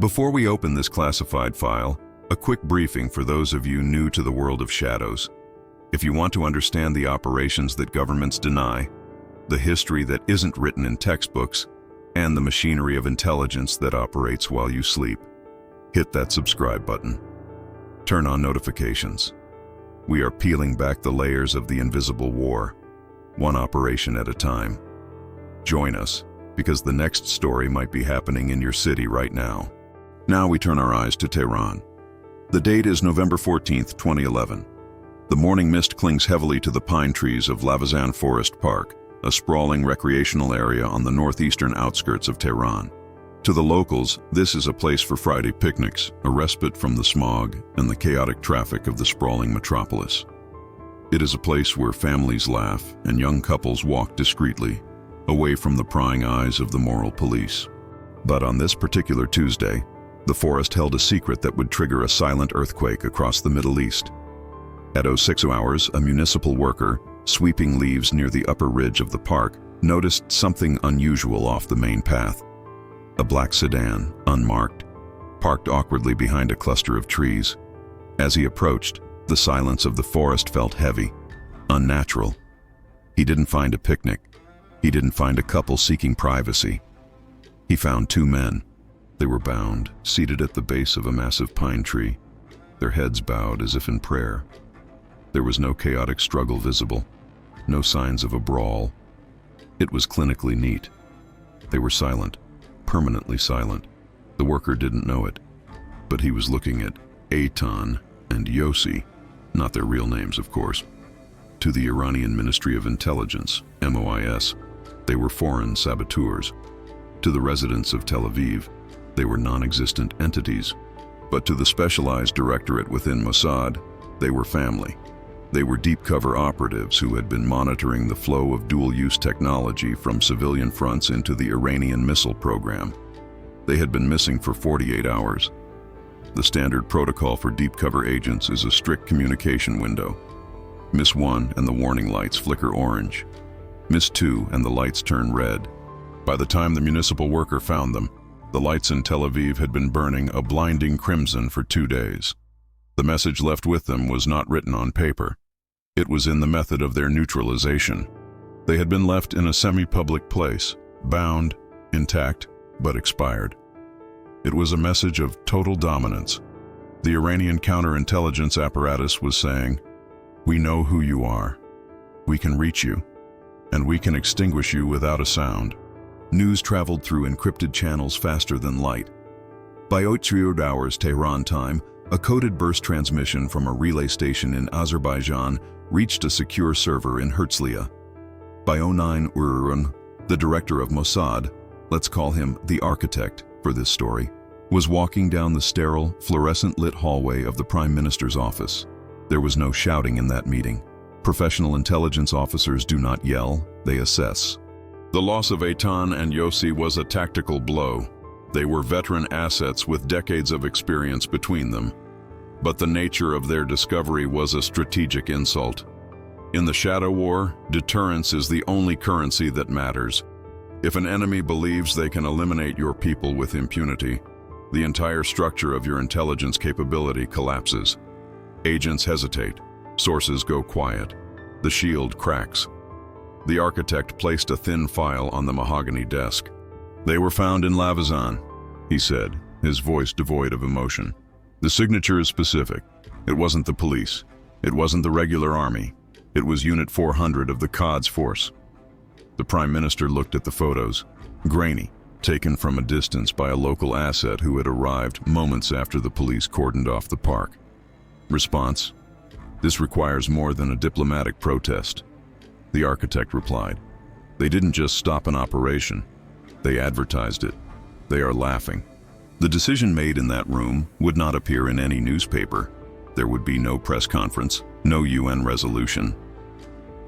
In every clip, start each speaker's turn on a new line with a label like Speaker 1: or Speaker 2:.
Speaker 1: Before we open this classified file, a quick briefing for those of you new to the world of shadows. If you want to understand the operations that governments deny, the history that isn't written in textbooks, and the machinery of intelligence that operates while you sleep, hit that subscribe button. Turn on notifications. We are peeling back the layers of the invisible war, one operation at a time. Join us, because the next story might be happening in your city right now. Now we turn our eyes to Tehran. The date is November 14th, 2011. The morning mist clings heavily to the pine trees of Lavazan Forest Park, a sprawling recreational area on the northeastern outskirts of Tehran. To the locals, this is a place for Friday picnics, a respite from the smog and the chaotic traffic of the sprawling metropolis. It is a place where families laugh and young couples walk discreetly, away from the prying eyes of the moral police. But on this particular Tuesday, the forest held a secret that would trigger a silent earthquake across the Middle East. At 06 hours, a municipal worker, sweeping leaves near the upper ridge of the park, noticed something unusual off the main path. A black sedan, unmarked, parked awkwardly behind a cluster of trees. As he approached, the silence of the forest felt heavy, unnatural. He didn't find a picnic. He didn't find a couple seeking privacy. He found two men. They were bound, seated at the base of a massive pine tree, their heads bowed as if in prayer. There was no chaotic struggle visible, no signs of a brawl. It was clinically neat. They were silent, permanently silent. The worker didn't know it, but he was looking at Eitan and Yossi, not their real names, of course. To the Iranian Ministry of Intelligence, MOIS, they were foreign saboteurs. To the residents of Tel Aviv, they were non-existent entities. But to the specialized directorate within Mossad, they were family. They were deep cover operatives who had been monitoring the flow of dual-use technology from civilian fronts into the Iranian missile program. They had been missing for 48 hours. The standard protocol for deep cover agents is a strict communication window. Miss 1 and the warning lights flicker orange. Miss 2 and the lights turn red. By the time the municipal worker found them, the lights in Tel Aviv had been burning a blinding crimson for 2 days. The message left with them was not written on paper. It was in the method of their neutralization. They had been left in a semi-public place, bound, intact, but expired. It was a message of total dominance. The Iranian counterintelligence apparatus was saying, "We know who you are. We can reach you, and we can extinguish you without a sound." News traveled through encrypted channels faster than light. By 08 hours Tehran time, a coded burst transmission from a relay station in Azerbaijan reached a secure server in Herzliya. By 09 Urun, the director of Mossad, let's call him the architect for this story, was walking down the sterile, fluorescent-lit hallway of the Prime Minister's office. There was no shouting in that meeting. Professional intelligence officers do not yell, they assess. The loss of Eitan and Yossi was a tactical blow. They were veteran assets with decades of experience between them. But the nature of their discovery was a strategic insult. In the shadow war, deterrence is the only currency that matters. If an enemy believes they can eliminate your people with impunity, the entire structure of your intelligence capability collapses. Agents hesitate. Sources go quiet. The shield cracks. The architect placed a thin file on the mahogany desk. "They were found in Lavazan," he said, his voice devoid of emotion. "The signature is specific. It wasn't the police. It wasn't the regular army. It was Unit 400 of the Quds Force." The Prime Minister looked at the photos, grainy, taken from a distance by a local asset who had arrived moments after the police cordoned off the park. Response: "This requires more than a diplomatic protest." The architect replied, "They didn't just stop an operation. They advertised it. They are laughing." The decision made in that room would not appear in any newspaper. There would be no press conference, no UN resolution.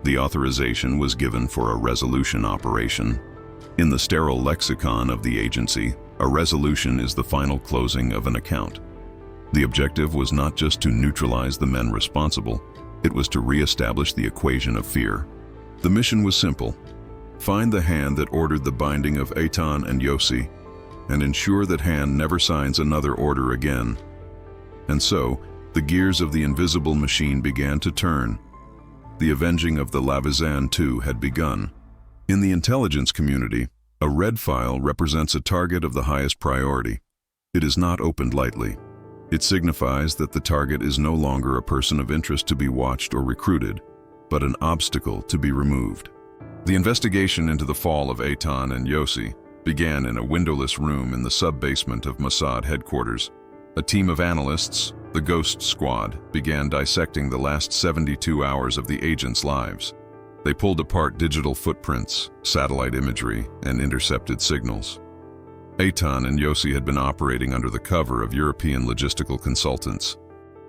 Speaker 1: The authorization was given for a resolution operation. In the sterile lexicon of the agency, a resolution is the final closing of an account. The objective was not just to neutralize the men responsible, it was to re-establish the equation of fear. The mission was simple: find the hand that ordered the binding of Eitan and Yossi, and ensure that Han never signs another order again. And so, the gears of the invisible machine began to turn. The avenging of the Lavizan II had begun. In the intelligence community, a red file represents a target of the highest priority. It is not opened lightly. It signifies that the target is no longer a person of interest to be watched or recruited, but an obstacle to be removed. The investigation into the fall of Eitan and Yossi began in a windowless room in the sub-basement of Mossad headquarters. A team of analysts, the Ghost Squad, began dissecting the last 72 hours of the agents' lives. They pulled apart digital footprints, satellite imagery, and intercepted signals. Eitan and Yossi had been operating under the cover of European logistical consultants.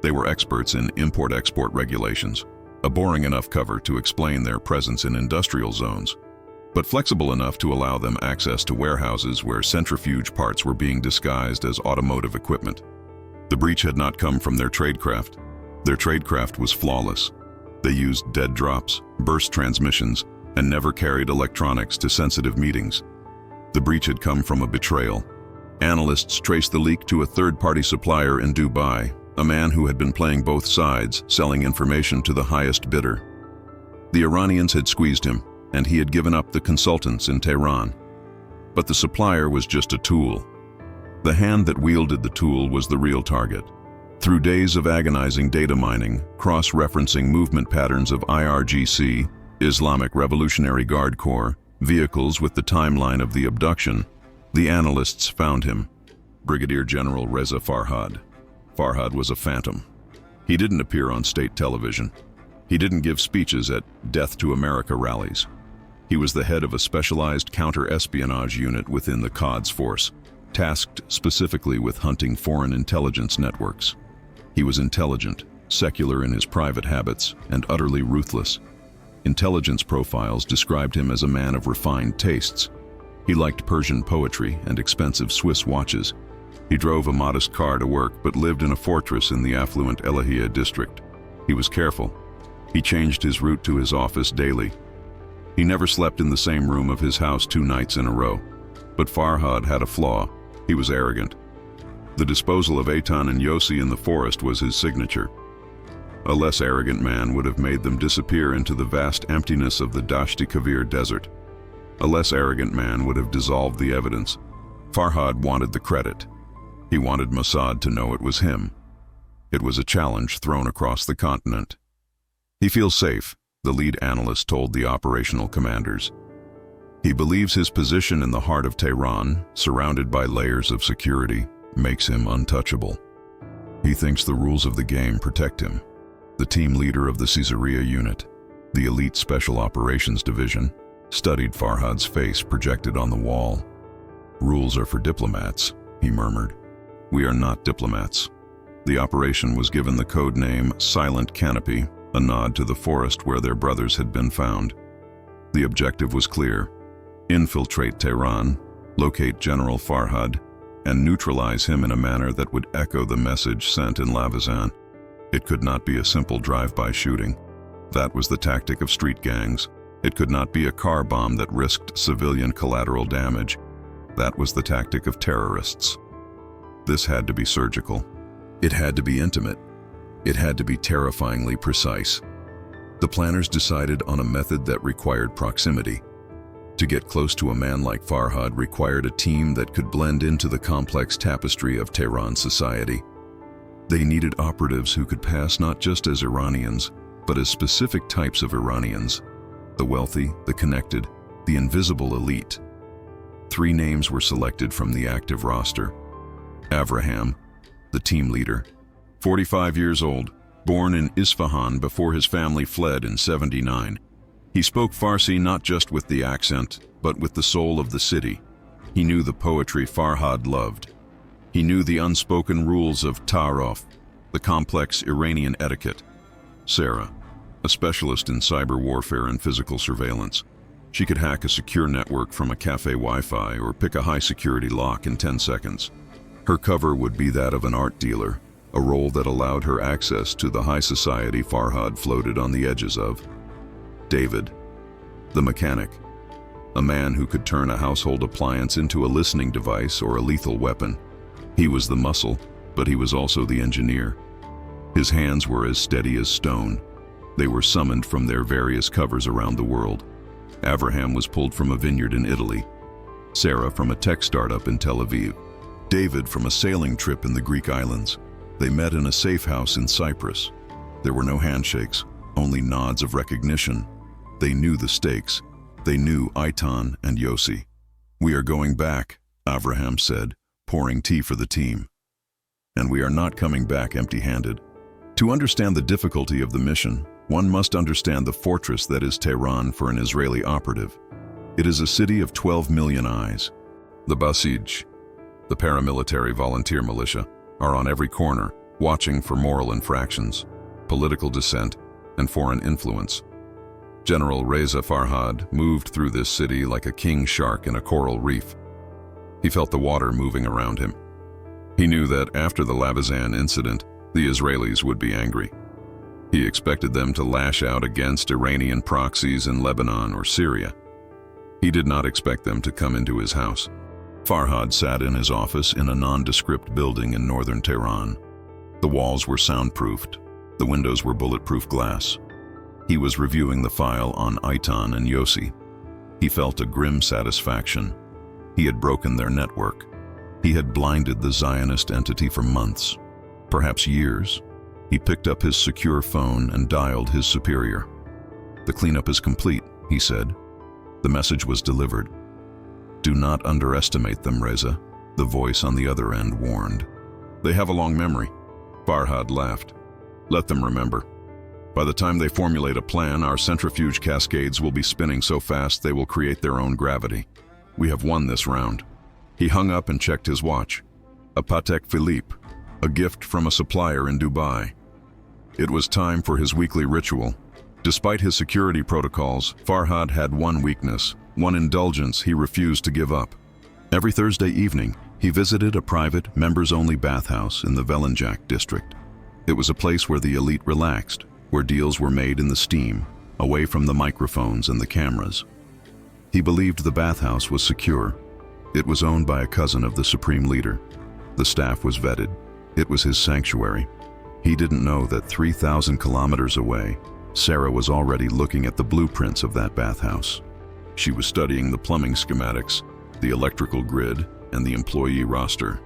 Speaker 1: They were experts in import-export regulations, a boring enough cover to explain their presence in industrial zones, but flexible enough to allow them access to warehouses where centrifuge parts were being disguised as automotive equipment. The breach had not come from their tradecraft. Their tradecraft was flawless. They used dead drops, burst transmissions, and never carried electronics to sensitive meetings. The breach had come from a betrayal. Analysts traced the leak to a third-party supplier in Dubai, a man who had been playing both sides, selling information to the highest bidder. The Iranians had squeezed him, and he had given up the consultants in Tehran. But the supplier was just a tool. The hand that wielded the tool was the real target. Through days of agonizing data mining, cross-referencing movement patterns of IRGC, Islamic Revolutionary Guard Corps, vehicles with the timeline of the abduction, the analysts found him, Brigadier General Reza Farhad. Farhad was a phantom. He didn't appear on state television. He didn't give speeches at Death to America rallies. He was the head of a specialized counter-espionage unit within the Quds Force, tasked specifically with hunting foreign intelligence networks. He was intelligent, secular in his private habits, and utterly ruthless. Intelligence profiles described him as a man of refined tastes. He liked Persian poetry and expensive Swiss watches. He drove a modest car to work but lived in a fortress in the affluent Elahiyeh district. He was careful. He changed his route to his office daily. He never slept in the same room of his house 2 nights in a row. But Farhad had a flaw. He was arrogant. The disposal of Eitan and Yossi in the forest was his signature. A less arrogant man would have made them disappear into the vast emptiness of the Dashti Kavir desert. A less arrogant man would have dissolved the evidence. Farhad wanted the credit. He wanted Mossad to know it was him. It was a challenge thrown across the continent. He feels safe, the lead analyst told the operational commanders. He believes his position in the heart of Tehran, surrounded by layers of security, makes him untouchable. He thinks the rules of the game protect him. The team leader of the Caesarea unit, the elite special operations division, studied Farhad's face projected on the wall. "Rules are for diplomats," he murmured. "We are not diplomats." The operation was given the code name Silent Canopy, a nod to the forest where their brothers had been found. The objective was clear: infiltrate Tehran, locate General Farhad, and neutralize him in a manner that would echo the message sent in Lavizan. It could not be a simple drive-by shooting. That was the tactic of street gangs. It could not be a car bomb that risked civilian collateral damage. That was the tactic of terrorists. This had to be surgical. It had to be intimate. It had to be terrifyingly precise. The planners decided on a method that required proximity. To get close to a man like Farhad required a team that could blend into the complex tapestry of Tehran society. They needed operatives who could pass not just as Iranians, but as specific types of Iranians: the wealthy, the connected, the invisible elite. 3 names were selected from the active roster. Avraham, the team leader, 45 years old, born in Isfahan before his family fled in '79. He spoke Farsi not just with the accent, but with the soul of the city. He knew the poetry Farhad loved. He knew the unspoken rules of ta'aruf, the complex Iranian etiquette. Sarah, a specialist in cyber warfare and physical surveillance. She could hack a secure network from a cafe Wi-Fi or pick a high-security lock in 10 seconds. Her cover would be that of an art dealer, a role that allowed her access to the high society Farhad floated on the edges of. David, the mechanic. a man who could turn a household appliance into a listening device or a lethal weapon. He was the muscle, but he was also the engineer. His hands were as steady as stone. They were summoned from their various covers around the world. Avraham was pulled from a vineyard in Italy, Sarah from a tech startup in Tel Aviv, David from a sailing trip in the Greek islands. They met in a safe house in Cyprus. There were no handshakes, only nods of recognition. They knew the stakes. They knew Eitan and Yossi. "We are going back," Avraham said, pouring tea for the team. "And we are not coming back empty-handed." To understand the difficulty of the mission, one must understand the fortress that is Tehran for an Israeli operative. It is a city of 12 million eyes. The Basij, the paramilitary volunteer militia, are on every corner, watching for moral infractions, political dissent, and foreign influence. General Reza Farhad moved through this city like a king shark in a coral reef. He felt the water moving around him. He knew that after the Lavazan incident, the Israelis would be angry. He expected them to lash out against Iranian proxies in Lebanon or Syria. He did not expect them to come into his house. Farhad sat in his office in a nondescript building in northern Tehran. The walls were soundproofed. The windows were bulletproof glass. He was reviewing the file on Eitan and Yossi. He felt a grim satisfaction. He had broken their network. He had blinded the Zionist entity for months, perhaps years. He picked up his secure phone and dialed his superior. "The cleanup is complete," he said. The message was delivered. "Do not underestimate them, Reza," the voice on the other end warned. "They have a long memory." Farhad laughed. "Let them remember. By the time they formulate a plan, our centrifuge cascades will be spinning so fast they will create their own gravity. We have won this round." He hung up and checked his watch. A Patek Philippe, a gift from a supplier in Dubai. It was time for his weekly ritual. Despite his security protocols, Farhad had one weakness, one indulgence he refused to give up. Every Thursday evening, he visited a private, members-only bathhouse in the Velenjak district. It was a place where the elite relaxed, where deals were made in the steam, away from the microphones and the cameras. He believed the bathhouse was secure. It was owned by a cousin of the supreme leader. The staff was vetted. It was his sanctuary. He didn't know that 3,000 kilometers away, Sarah was already looking at the blueprints of that bathhouse. She was studying the plumbing schematics, the electrical grid, and the employee roster.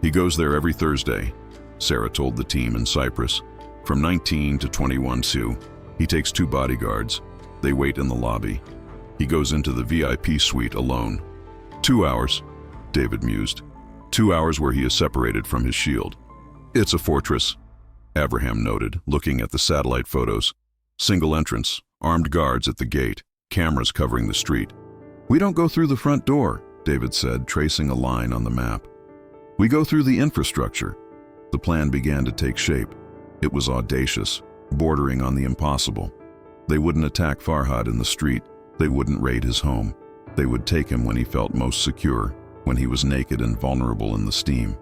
Speaker 1: "He goes there every Thursday," Sarah told the team in Cyprus. "From 19 to 21 Su. He takes 2 bodyguards. They wait in the lobby. He goes into the VIP suite alone. 2 hours, David mused. 2 hours where he is separated from his shield. It's a fortress," Avraham noted, looking at the satellite photos. "Single entrance, armed guards at the gate, cameras covering the street." "We don't go through the front door," David said, tracing a line on the map. "We go through the infrastructure." The plan began to take shape. It was audacious, bordering on the impossible. They wouldn't attack Farhad in the street. They wouldn't raid his home. They would take him when he felt most secure, when he was naked and vulnerable in the steam.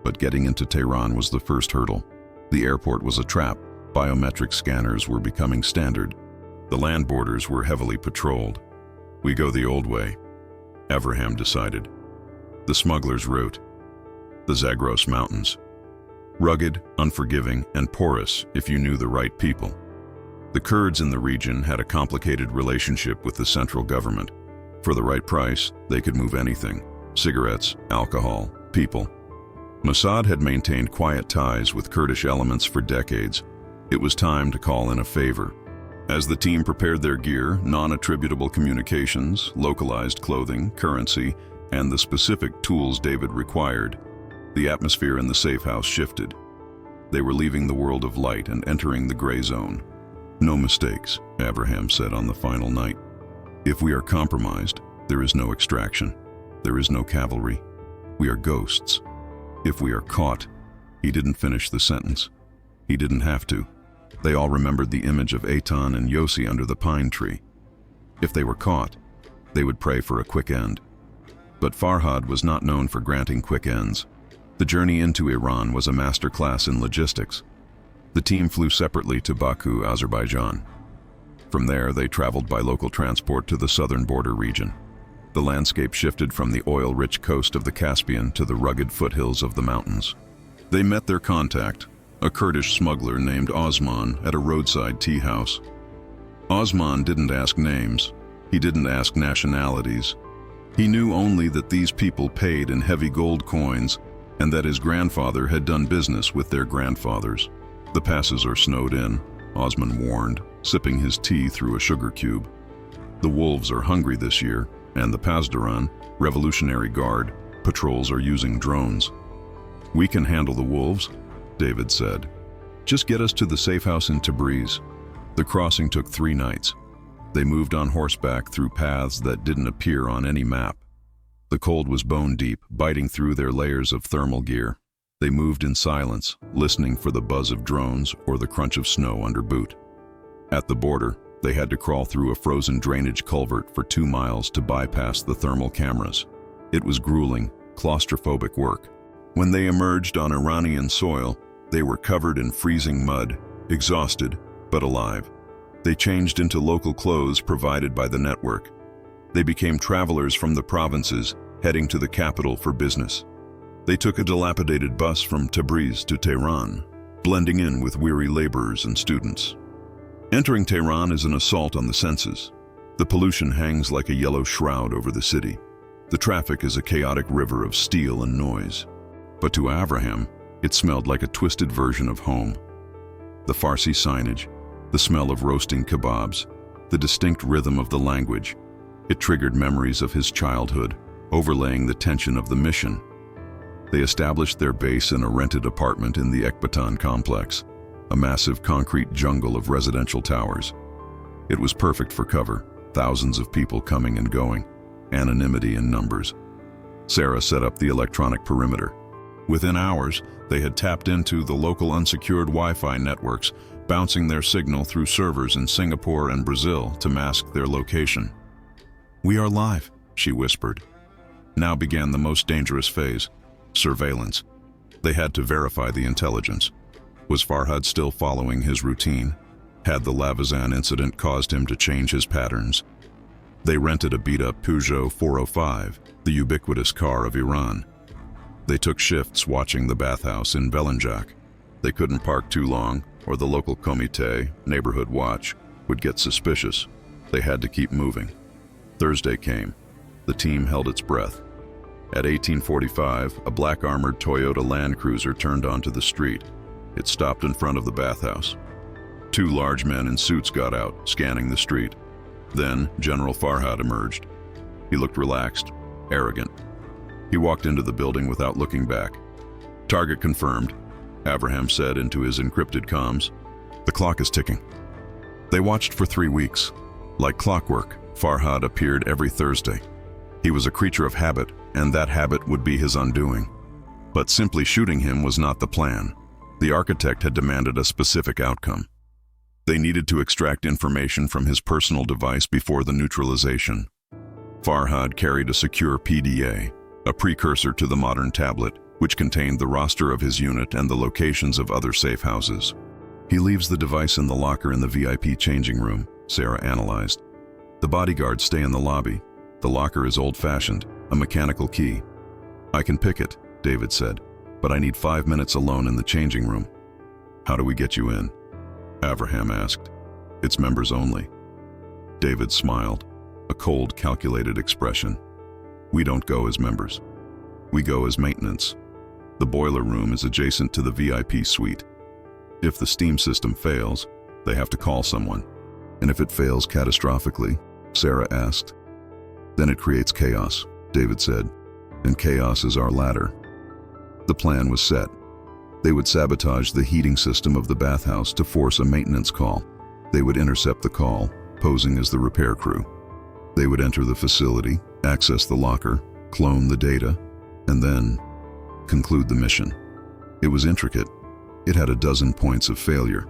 Speaker 1: But getting into Tehran was the first hurdle. The airport was a trap. Biometric scanners were becoming standard. The land borders were heavily patrolled. "We go the old way," Avraham decided. The smuggler's route. The Zagros Mountains. Rugged, unforgiving, and porous if you knew the right people. The Kurds in the region had a complicated relationship with the central government. For the right price, they could move anything: cigarettes, alcohol, people. Mossad had maintained quiet ties with Kurdish elements for decades. It was time to call in a favor. As the team prepared their gear, non-attributable communications, localized clothing, currency, and the specific tools David required, the atmosphere in the safe house shifted. They were leaving the world of light and entering the gray zone. "No mistakes," Avraham said on the final night. "If we are compromised, there is no extraction. There is no cavalry. We are ghosts. If we are caught..." He didn't finish the sentence. He didn't have to. They all remembered the image of Eitan and Yossi under the pine tree. If they were caught, they would pray for a quick end. But Farhad was not known for granting quick ends. The journey into Iran was a masterclass in logistics. The team flew separately to Baku, Azerbaijan. From there, they traveled by local transport to the southern border region. The landscape shifted from the oil-rich coast of the Caspian to the rugged foothills of the mountains. They met their contact, a Kurdish smuggler named Osman, at a roadside tea house. Osman didn't ask names. He didn't ask nationalities. He knew only that these people paid in heavy gold coins and that his grandfather had done business with their grandfathers. The passes are snowed in, Osman warned, sipping his tea through a sugar cube. The wolves are hungry this year, and the Pasdaran, Revolutionary Guard, patrols are using drones. "We can handle the wolves," David said. "Just get us to the safe house in Tabriz." The crossing took 3 nights. They moved on horseback through paths that didn't appear on any map. The cold was bone-deep, biting through their layers of thermal gear. They moved in silence, listening for the buzz of drones or the crunch of snow under boot. At the border, they had to crawl through a frozen drainage culvert for 2 miles to bypass the thermal cameras. It was grueling, claustrophobic work. When they emerged on Iranian soil, they were covered in freezing mud, exhausted, but alive. They changed into local clothes provided by the network. They became travelers from the provinces, heading to the capital for business. They took a dilapidated bus from Tabriz to Tehran, blending in with weary laborers and students. Entering Tehran is an assault on the senses. The pollution hangs like a yellow shroud over the city. The traffic is a chaotic river of steel and noise. But to Avraham, it smelled like a twisted version of home. The Farsi signage, the smell of roasting kebabs, the distinct rhythm of the language. It triggered memories of his childhood, overlaying the tension of the mission. They established their base in a rented apartment in the Ekbatan complex, a massive concrete jungle of residential towers. It was perfect for cover, thousands of people coming and going, anonymity in numbers. Sarah set up the electronic perimeter. Within hours, they had tapped into the local unsecured Wi-Fi networks, bouncing their signal through servers in Singapore and Brazil to mask their location. "We are live," she whispered. Now began the most dangerous phase, surveillance. They had to verify the intelligence. Was Farhad still following his routine? Had the Lavazan incident caused him to change his patterns? They rented a beat-up Peugeot 405, the ubiquitous car of Iran. They took shifts watching the bathhouse in Belenjak. They couldn't park too long, or the local comité, neighborhood watch, would get suspicious. They had to keep moving. Thursday came. The team held its breath. At 1845, a black armored Toyota Land Cruiser turned onto the street. It stopped in front of the bathhouse. 2 large men in suits got out, scanning the street. Then General Farhad emerged. He looked relaxed, arrogant. He walked into the building without looking back. "Target confirmed," Avraham said into his encrypted comms. "The clock is ticking." They watched for 3 weeks. Like clockwork, Farhad appeared every Thursday. He was a creature of habit, and that habit would be his undoing. But simply shooting him was not the plan. The architect had demanded a specific outcome. They needed to extract information from his personal device before the neutralization. Farhad carried a secure PDA, a precursor to the modern tablet, which contained the roster of his unit and the locations of other safe houses. "He leaves the device in the locker in the VIP changing room," Sarah analyzed. "The bodyguards stay in the lobby. The locker is old-fashioned, a mechanical key." "I can pick it," David said, "but I need 5 minutes alone in the changing room." "How do we get you in?" Avraham asked. "It's members only." David smiled, a cold, calculated expression. "We don't go as members. We go as maintenance. The boiler room is adjacent to the VIP suite. If the steam system fails, they have to call someone." "And if it fails catastrophically?" Sarah asked. "Then it creates chaos," David said, "and chaos is our ladder." The plan was set. They would sabotage the heating system of the bathhouse to force a maintenance call. They would intercept the call, posing as the repair crew. They would enter the facility, access the locker, clone the data, and then conclude the mission. It was intricate. It had a dozen points of failure,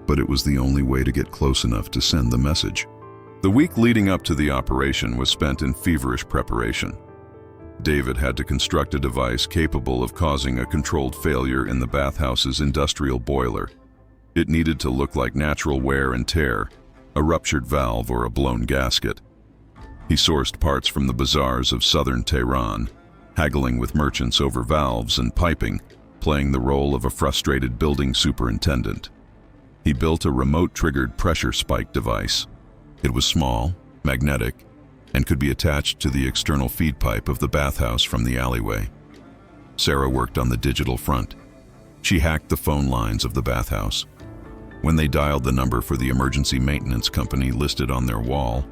Speaker 1: but it was the only way to get close enough to send the message. The week leading up to the operation was spent in feverish preparation. David had to construct a device capable of causing a controlled failure in the bathhouse's industrial boiler. It needed to look like natural wear and tear, a ruptured valve or a blown gasket. He sourced parts from the bazaars of southern Tehran, haggling with merchants over valves and piping, playing the role of a frustrated building superintendent. He built a remote-triggered pressure spike device. It was small, magnetic, and could be attached to the external feed pipe of the bathhouse from the alleyway. Sarah worked on the digital front. She hacked the phone lines of the bathhouse. When they dialed the number for the emergency maintenance company listed on their wall,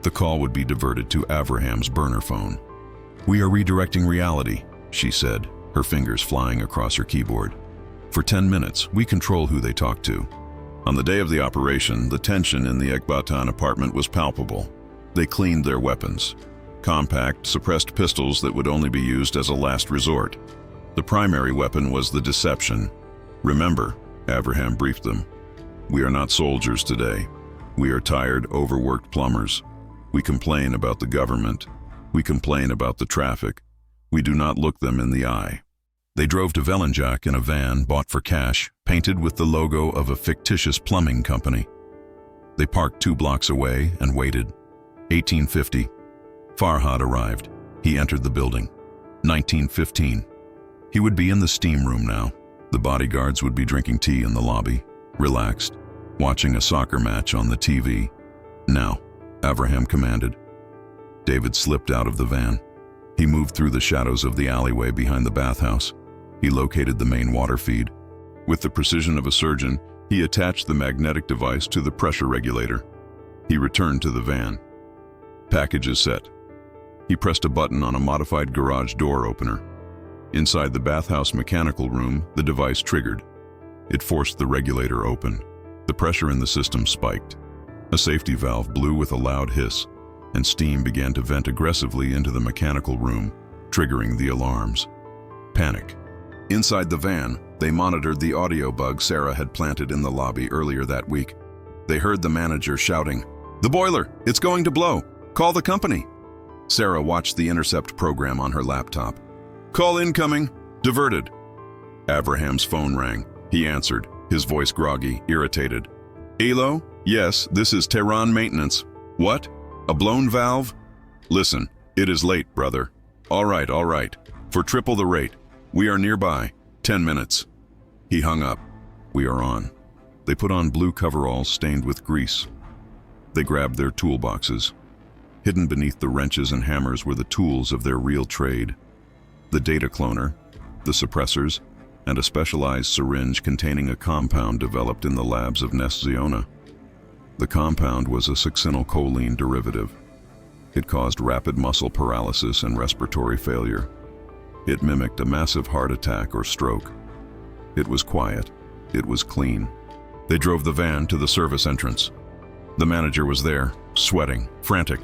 Speaker 1: the call would be diverted to Avraham's burner phone. "We are redirecting reality," she said, her fingers flying across her keyboard. "For 10 minutes, we control who they talk to." On the day of the operation, the tension in the Ekbatan apartment was palpable. They cleaned their weapons. Compact, suppressed pistols that would only be used as a last resort. The primary weapon was the deception. "Remember," Avraham briefed them, "we are not soldiers today. We are tired, overworked plumbers. We complain about the government. We complain about the traffic. We do not look them in the eye." They drove to Velenjak in a van bought for cash, painted with the logo of a fictitious plumbing company. They parked 2 blocks away and waited. 1850. Farhad arrived. He entered the building. 1915. He would be in the steam room now. The bodyguards would be drinking tea in the lobby, relaxed, watching a soccer match on the TV. "Now," Avraham commanded. David slipped out of the van. He moved through the shadows of the alleyway behind the bathhouse. He located the main water feed. With the precision of a surgeon, he attached the magnetic device to the pressure regulator. He returned to the van. "Packages set." He pressed a button on a modified garage door opener. Inside the bathhouse mechanical room, the device triggered. It forced the regulator open. The pressure in the system spiked. A safety valve blew with a loud hiss, and steam began to vent aggressively into the mechanical room, triggering the alarms. Panic. Inside the van, they monitored the audio bug Sarah had planted in the lobby earlier that week. They heard the manager shouting, "The boiler! It's going to blow! Call the company!" Sarah watched the intercept program on her laptop. "Call incoming! Diverted!" Avraham's phone rang. He answered, his voice groggy, irritated. "Elo? Yes, this is Tehran maintenance. What? A blown valve? Listen, it is late, brother. All right. For triple the rate. We are nearby. 10 minutes. He hung up. "We are on." They put on blue coveralls stained with grease. They grabbed their toolboxes. Hidden beneath the wrenches and hammers were the tools of their real trade. The data cloner, the suppressors, and a specialized syringe containing a compound developed in the labs of Ziona. The compound was a succinylcholine derivative. It caused rapid muscle paralysis and respiratory failure. It mimicked a massive heart attack or stroke. It was quiet. It was clean. They drove the van to the service entrance. The manager was there, sweating, frantic.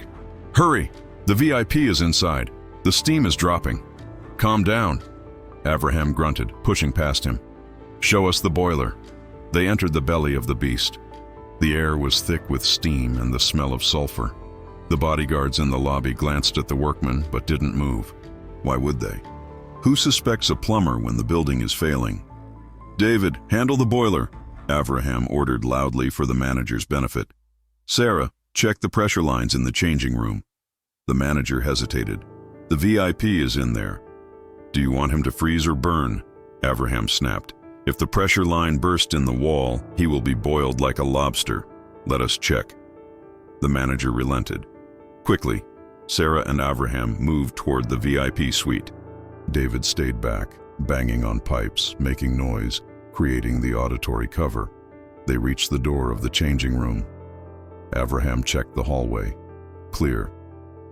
Speaker 1: "Hurry! The VIP is inside. The steam is dropping." "Calm down," Avraham grunted, pushing past him. "Show us the boiler." They entered the belly of the beast. The air was thick with steam and the smell of sulfur. The bodyguards in the lobby glanced at the workmen but didn't move. Why would they? Who suspects a plumber when the building is failing? "David, handle the boiler," Avraham ordered loudly for the manager's benefit. "Sarah, check the pressure lines in the changing room." The manager hesitated. "The VIP is in there." "Do you want him to freeze or burn?" Avraham snapped. "If the pressure line burst in the wall, he will be boiled like a lobster. Let us check." The manager relented. Quickly, Sarah and Avraham moved toward the VIP suite. David stayed back, banging on pipes, making noise, creating the auditory cover. They reached the door of the changing room. Avraham checked the hallway. Clear.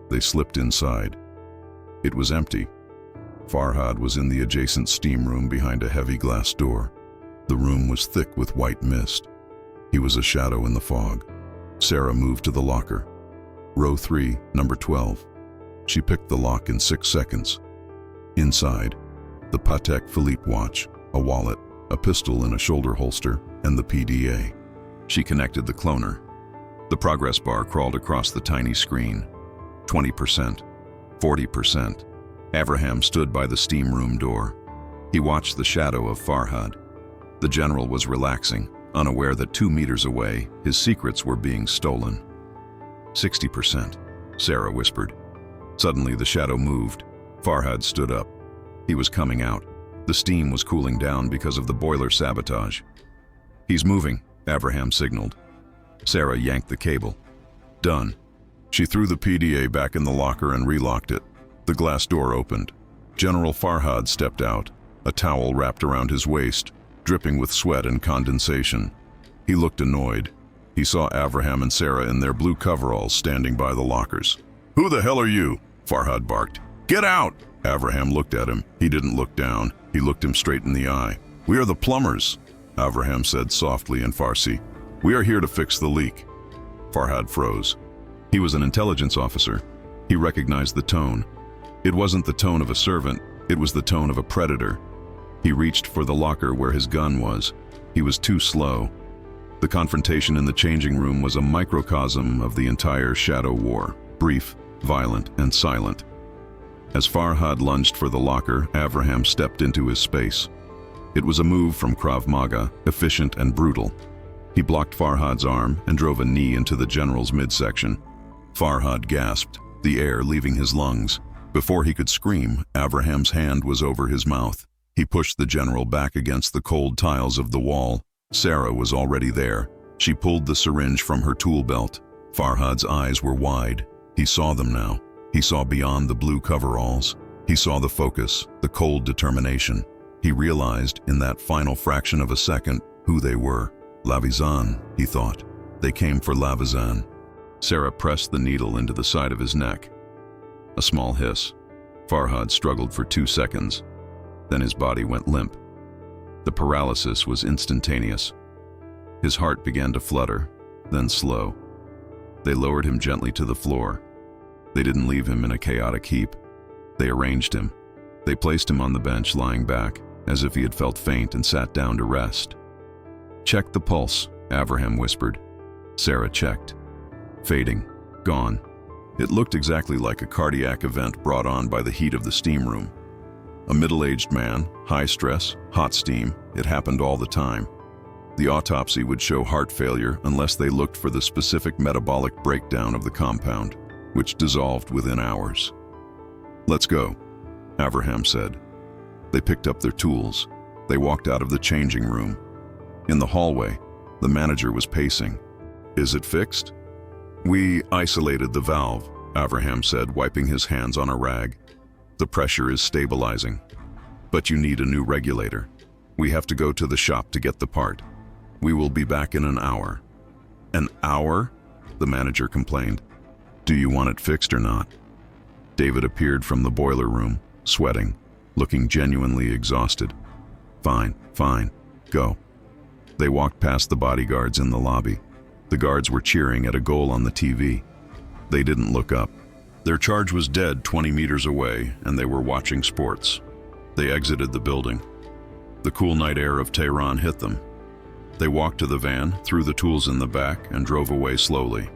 Speaker 1: They slipped inside. It was empty. Farhad was in the adjacent steam room behind a heavy glass door. The room was thick with white mist. He was a shadow in the fog. Sarah moved to the locker. Row 3, number 12. She picked the lock in 6 seconds. Inside, the Patek Philippe watch, a wallet, a pistol in a shoulder holster, and the PDA. She connected the cloner. The progress bar crawled across the tiny screen. 20%, 40%. Avraham stood by the steam room door. He watched the shadow of Farhad. The general was relaxing, unaware that 2 meters away, his secrets were being stolen. 60%, Sarah whispered. Suddenly, the shadow moved. Farhad stood up. He was coming out. The steam was cooling down because of the boiler sabotage. "He's moving," Avraham signaled. Sarah yanked the cable. "Done." She threw the PDA back in the locker and relocked it. The glass door opened. General Farhad stepped out, a towel wrapped around his waist, dripping with sweat and condensation. He looked annoyed. He saw Avraham and Sarah in their blue coveralls standing by the lockers. "Who the hell are you?" Farhad barked. "Get out!" Avraham looked at him. He didn't look down. He looked him straight in the eye. "We are the plumbers," Avraham said softly in Farsi. "We are here to fix the leak." Farhad froze. He was an intelligence officer. He recognized the tone. It wasn't the tone of a servant, it was the tone of a predator. He reached for the locker where his gun was. He was too slow. The confrontation in the changing room was a microcosm of the entire shadow war, brief, violent, and silent. As Farhad lunged for the locker, Avraham stepped into his space. It was a move from Krav Maga, efficient and brutal. He blocked Farhad's arm and drove a knee into the general's midsection. Farhad gasped, the air leaving his lungs. Before he could scream, Avraham's hand was over his mouth. He pushed the general back against the cold tiles of the wall. Sarah was already there. She pulled the syringe from her tool belt. Farhad's eyes were wide. He saw them now. He saw beyond the blue coveralls. He saw the focus, the cold determination. He realized, in that final fraction of a second, who they were. Lavizan, he thought. They came for Lavizan. Sarah pressed the needle into the side of his neck. A small hiss. Farhad struggled for 2 seconds. Then his body went limp. The paralysis was instantaneous. His heart began to flutter, then slow. They lowered him gently to the floor. They didn't leave him in a chaotic heap. They arranged him. They placed him on the bench, lying back, as if he had felt faint and sat down to rest. "Check the pulse," Avraham whispered. Sarah checked. Fading. Gone. It looked exactly like a cardiac event brought on by the heat of the steam room. A middle-aged man, high stress, hot steam, it happened all the time. The autopsy would show heart failure unless they looked for the specific metabolic breakdown of the compound, which dissolved within hours. "Let's go," Avraham said. They picked up their tools. They walked out of the changing room. In the hallway, the manager was pacing. "Is it fixed?" "We isolated the valve," Avraham said, wiping his hands on a rag. "The pressure is stabilizing. But you need a new regulator. We have to go to the shop to get the part. We will be back in an hour." "An hour?" the manager complained. "Do you want it fixed or not?" David appeared from the boiler room, sweating, looking genuinely exhausted. "Fine, fine, go." They walked past the bodyguards in the lobby. The guards were cheering at a goal on the TV. They didn't look up. Their charge was dead 20 meters away, and they were watching sports. They exited the building. The cool night air of Tehran hit them. They walked to the van, threw the tools in the back, and drove away slowly.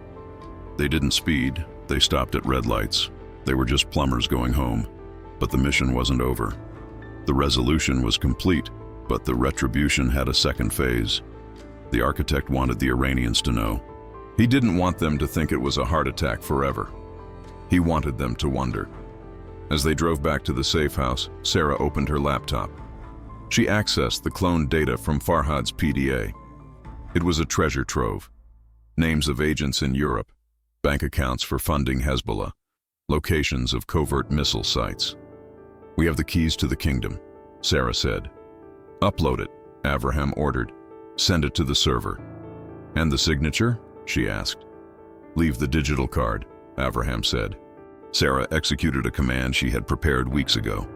Speaker 1: They didn't speed. They stopped at red lights. They were just plumbers going home. But the mission wasn't over. The resolution was complete, but the retribution had a second phase. The architect wanted the Iranians to know. He didn't want them to think it was a heart attack forever. He wanted them to wonder. As they drove back to the safe house, Sarah opened her laptop. She accessed the cloned data from Farhad's PDA. It was a treasure trove. Names of agents in Europe, bank accounts for funding Hezbollah, locations of covert missile sites. "We have the keys to the kingdom," Sarah said. "Upload it," Avraham ordered. "Send it to the server." "And the signature?" she asked. "Leave the digital card," Avraham said. Sarah executed a command she had prepared weeks ago.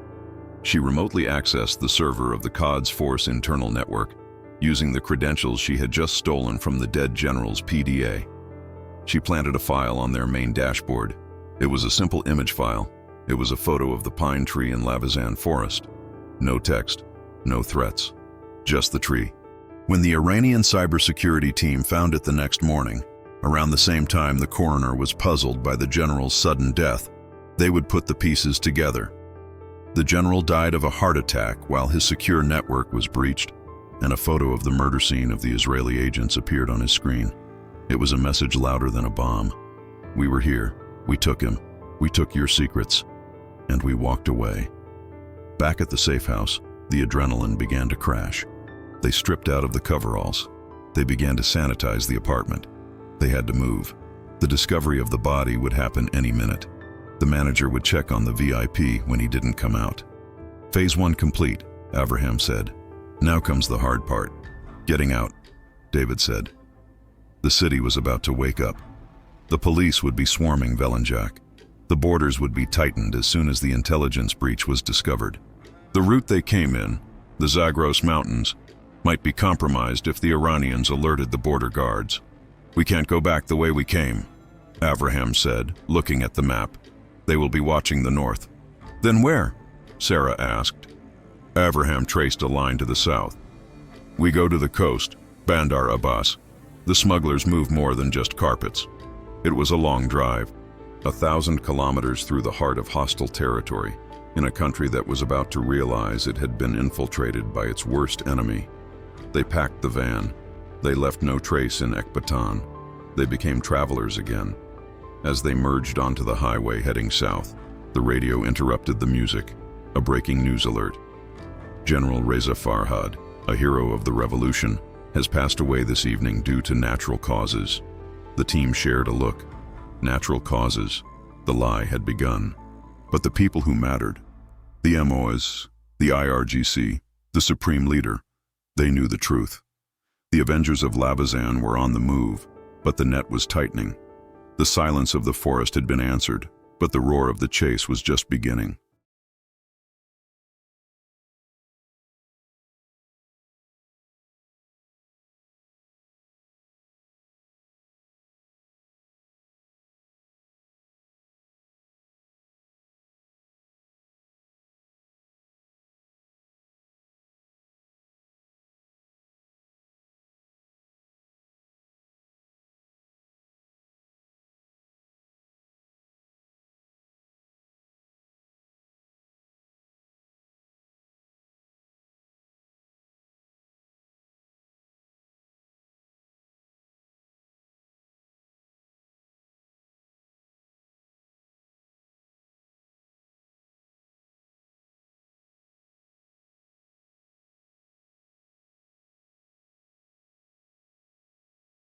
Speaker 1: She remotely accessed the server of the Quds Force internal network, using the credentials she had just stolen from the dead general's PDA. She planted a file on their main dashboard. It was a simple image file. It was a photo of the pine tree in Lavizan forest. No text, no threats, just the tree. When the Iranian cybersecurity team found it the next morning, around the same time the coroner was puzzled by the general's sudden death, they would put the pieces together. The general died of a heart attack while his secure network was breached. and a photo of the murder scene of the Israeli agents appeared on his screen. It was a message louder than a bomb. We were here. We took him. We took your secrets. And we walked away. Back at the safe house, the adrenaline began to crash. They stripped out of the coveralls. They began to sanitize the apartment. They had to move. The discovery of the body would happen any minute. The manager would check on the VIP when he didn't come out. Phase 1 complete, Avraham said. Now comes the hard part. Getting out, David said. The city was about to wake up. The police would be swarming Velenjak. The borders would be tightened as soon as the intelligence breach was discovered. The route they came in, the Zagros Mountains, might be compromised if the Iranians alerted the border guards. We can't go back the way we came, Avraham said, looking at the map. They will be watching the north. Then where? Sarah asked. Avraham traced a line to the south. We go to the coast, Bandar Abbas. The smugglers move more than just carpets. It was a long drive, 1,000 kilometers through the heart of hostile territory, in a country that was about to realize it had been infiltrated by its worst enemy. They packed the van. They left no trace in Ekbatan. They became travelers again. As they merged onto the highway heading south, the radio interrupted the music, a breaking news alert. General Reza Farhad, a hero of the revolution, has passed away this evening due to natural causes. The team shared a look. Natural causes. The lie had begun. But the people who mattered, the MOs, the IRGC, the supreme leader, they knew the truth. The Avengers of Lavazan were on the move, but the net was tightening. The silence of the forest had been answered, but the roar of the chase was just beginning.